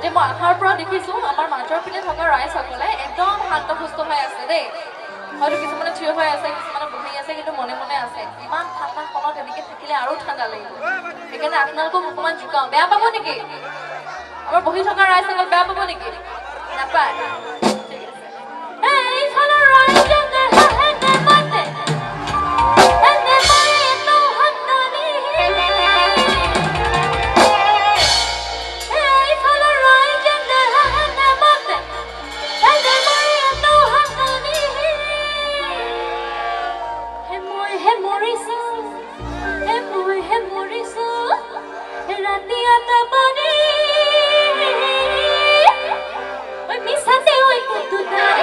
যে মই আহাৰ পৰা দেখিছোঁ আমাৰ মাজৰ পিনে থকা ৰাইজসকলে একদম শান্তসুস্থ হৈ আছে দেই। হয়তো কিছুমানে থিয় হৈ আছে, কিছুমানে বহি আছে, কিন্তু মনে মনে আছে। ইমান ঠাণ্ডাখনত এনেকৈ থাকিলে আৰু ঠাণ্ডা লাগিব। সেইকাৰণে আপোনালোকক অকণমান জোকাওঁ। বেয়া পাব নেকি? আমাৰ বহি থকা ৰাইজসকল বেয়া পাব নেকি? নাপায়। এইফালৰ ৰাইজে হাঁহে মাতে, এনে মাৰে এটাও হাত টানি। এইফালৰ ৰাইজে হাঁহে মাতে, এনে মাৰে এটাও হাত টানি। হে মৰিছো, হে মৰিছো, ৰাতি এটা পানী। মিছাতে ঐ কতো নাই।